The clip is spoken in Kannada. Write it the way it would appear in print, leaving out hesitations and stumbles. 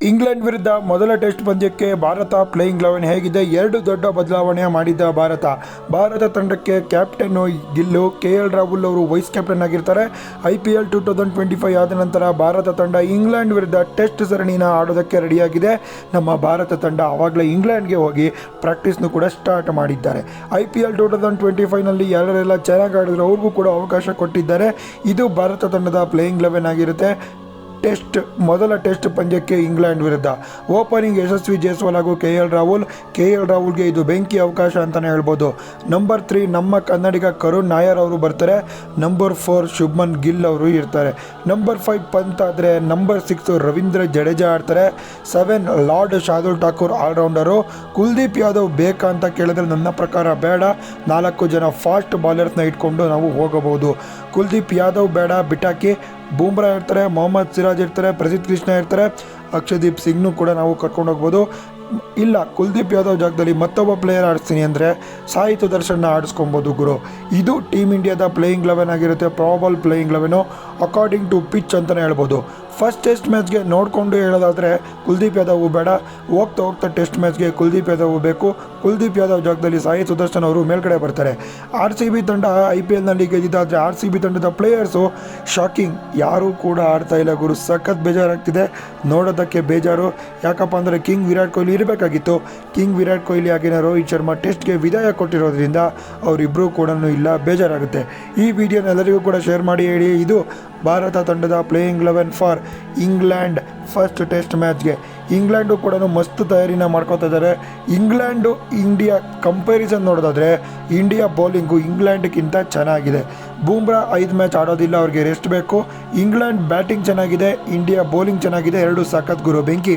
ಇಂಗ್ಲೆಂಡ್ ವಿರುದ್ಧ ಮೊದಲ ಟೆಸ್ಟ್ ಪಂದ್ಯಕ್ಕೆ ಭಾರತ ಪ್ಲೇಯಿಂಗ್ 11 ಹೇಗಿದೆ? ಎರಡು ದೊಡ್ಡ ಬದಲಾವಣೆ ಮಾಡಿದ್ದ ಭಾರತ ತಂಡಕ್ಕೆ ಕ್ಯಾಪ್ಟನ್ ಗಿಲ್ಲು, KL ರಾಹುಲ್ ಅವರು ವೈಸ್ ಕ್ಯಾಪ್ಟನ್ ಆಗಿರ್ತಾರೆ. IPL 2025 ಆದ ನಂತರ ಭಾರತ ತಂಡ ಇಂಗ್ಲೆಂಡ್ ವಿರುದ್ಧ ಟೆಸ್ಟ್ ಸರಣಿನ ಆಡೋದಕ್ಕೆ ರೆಡಿಯಾಗಿದೆ. ನಮ್ಮ ಭಾರತ ತಂಡ ಆವಾಗಲೇ ಇಂಗ್ಲೆಂಡ್ಗೆ ಹೋಗಿ ಪ್ರಾಕ್ಟೀಸ್ನು ಕೂಡ ಸ್ಟಾರ್ಟ್ ಮಾಡಿದ್ದಾರೆ. IPL 2025ನಲ್ಲಿ ಯಾರೆಲ್ಲ ಚೆನ್ನಾಗಿ ಆಡಿದ್ರು ಅವ್ರಿಗೂ ಕೂಡ ಅವಕಾಶ ಕೊಟ್ಟಿದ್ದಾರೆ. ಇದು ಭಾರತ ತಂಡದ ಪ್ಲೇಯಿಂಗ್ 11 ಆಗಿರುತ್ತೆ. ಮೊದಲ ಟೆಸ್ಟ್ ಪಂದ್ಯಕ್ಕೆ ಇಂಗ್ಲೆಂಡ್ ವಿರುದ್ಧ ಓಪನಿಂಗ್ ಯಶಸ್ವಿ ಜೈಸ್ವಾಲ್ ಹಾಗೂ KL ರಾಹುಲ್ಗೆ ಇದು ಬೆಂಕಿ ಅವಕಾಶ ಅಂತಲೇ ಹೇಳ್ಬೋದು. ನಂಬರ್ 3 ನಮ್ಮ ಕನ್ನಡಿಗ ಕರುಣ್ ನಾಯರ್ ಅವರು ಬರ್ತಾರೆ. ನಂಬರ್ 4 ಶುಭ್ಮನ್ ಗಿಲ್ ಅವರು ಇರ್ತಾರೆ. ನಂಬರ್ 5 ಪಂತ್ ಆದರೆ ನಂಬರ್ 6 ರವೀಂದ್ರ ಜಡೇಜಾ ಆಡ್ತಾರೆ. 7 ಲಾರ್ಡ್ ಶಾರ್ದುಲ್ ಠಾಕೂರ್ ಆಲ್ರೌಂಡರು. ಕುಲ್ದೀಪ್ ಯಾದವ್ ಬೇಕಾ ಅಂತ ಕೇಳಿದ್ರೆ ನನ್ನ ಪ್ರಕಾರ ಬೇಡ. 4 ಜನ ಫಾಸ್ಟ್ ಬಾಲರ್ಸ್ನ ಇಟ್ಕೊಂಡು ನಾವು ಹೋಗಬಹುದು. ಕುಲ್ದೀಪ್ ಯಾದವ್ ಬೇಡ, ಬಿಟ್ಟಾಕಿ. ಬೂಮ್ರಾ ಇರ್ತಾರೆ, ಮೊಹಮ್ಮದ್ ಸಿರಾಜ್ ಇರ್ತಾರೆ, ಪ್ರಸಿದ್ಧ ಕೃಷ್ಣ ಇರ್ತಾರೆ, ಅಕ್ಷದೀಪ್ ಸಿಂಗ್ನು ಕೂಡ ನಾವು ಕರ್ಕೊಂಡು ಹೋಗ್ಬೋದು. ಇಲ್ಲ ಕುಲ್ದೀಪ್ ಯಾದವ್ ಜಾಗದಲ್ಲಿ ಮತ್ತೊಬ್ಬ ಪ್ಲೇಯರ್ ಆಡಿಸ್ತೀನಿ ಅಂದರೆ ಸಾಯಿ ಸುದರ್ಶನ್ನ ಆಡಿಸ್ಕೊಬೋದು ಗುರು. ಇದು ಟೀಮ್ ಇಂಡಿಯಾದ ಪ್ಲೇಯಿಂಗ್ 11 ಆಗಿರುತ್ತೆ. Probable playing 11 according to pitch ಅಂತಲೇ ಹೇಳ್ಬೋದು. ಫಸ್ಟ್ ಟೆಸ್ಟ್ ಮ್ಯಾಚ್ಗೆ ನೋಡಿಕೊಂಡು ಹೇಳೋದಾದರೆ ಕುಲ್ದೀಪ್ ಯಾದವ್ ಬೇಡ. ಹೋಗ್ತಾ ಟೆಸ್ಟ್ ಮ್ಯಾಚ್ಗೆ ಕುಲ್ದೀಪ್ ಯಾದವ್ ಬೇಕು. ಕುಲ್ದೀಪ್ ಯಾದವ್ ಜಾಗದಲ್ಲಿ ಸಾಯಿ ಸುದರ್ಶನ್ ಅವರು ಮೇಲ್ಗಡೆ ಬರ್ತಾರೆ. RCB ತಂಡ IPLನಲ್ಲಿ ಗೆದ್ದಿದ್ದಾದರೆ RCB ತಂಡದ ಪ್ಲೇಯರ್ಸು ಶಾಕಿಂಗ್, ಯಾರೂ ಕೂಡ ಆಡ್ತಾ ಇಲ್ಲ ಗುರು. ಸಖತ್ ಬೇಜಾರಾಗ್ತಿದೆ, ನೋಡೋದಕ್ಕೆ ಬೇಜಾರು. ಯಾಕಪ್ಪ ಅಂದರೆ ಕಿಂಗ್ ವಿರಾಟ್ ಕೊಹ್ಲಿ ಇರಬೇಕಾಗಿತ್ತು. ಕಿಂಗ್ ವಿರಾಟ್ ಕೊಹ್ಲಿ ಆಗಿನ ರೋಹಿತ್ ಶರ್ಮಾ ಟೆಸ್ಟ್ಗೆ ವಿದಾಯ ಕೊಟ್ಟಿರೋದ್ರಿಂದ ಅವರಿಬ್ಬರೂ ಕೂಡ ಇಲ್ಲ, ಬೇಜಾರಾಗುತ್ತೆ. ಈ ವಿಡಿಯೋನ ಎಲ್ಲರಿಗೂ ಕೂಡ ಶೇರ್ ಮಾಡಿ ಹೇಳಿ. ಇದು ಭಾರತ ತಂಡದ playing 11 for England first test ಮ್ಯಾಚ್ಗೆ. ಇಂಗ್ಲೆಂಡು ಕೂಡ ಮಸ್ತ್ ತಯಾರಿನ ಮಾಡ್ಕೋತಾ ಇದ್ದಾರೆ. ಇಂಗ್ಲೆಂಡು ಇಂಡಿಯಾ ಕಂಪ್ಯಾರಿಸನ್ ನೋಡೋದಾದರೆ ಇಂಡಿಯಾ ಬೌಲಿಂಗು ಇಂಗ್ಲೆಂಡ್ಗಿಂತ ಚೆನ್ನಾಗಿದೆ. ಬೂಮ್ರಾ 5 ಮ್ಯಾಚ್ ಆಡೋದಿಲ್ಲ, ಅವ್ರಿಗೆ ರೆಸ್ಟ್ ಬೇಕು. ಇಂಗ್ಲೆಂಡ್ ಬ್ಯಾಟಿಂಗ್ ಚೆನ್ನಾಗಿದೆ, ಇಂಡಿಯಾ ಬೌಲಿಂಗ್ ಚೆನ್ನಾಗಿದೆ. ಎರಡು ಸಖತ್ ಗುರು, ಬೆಂಕಿ.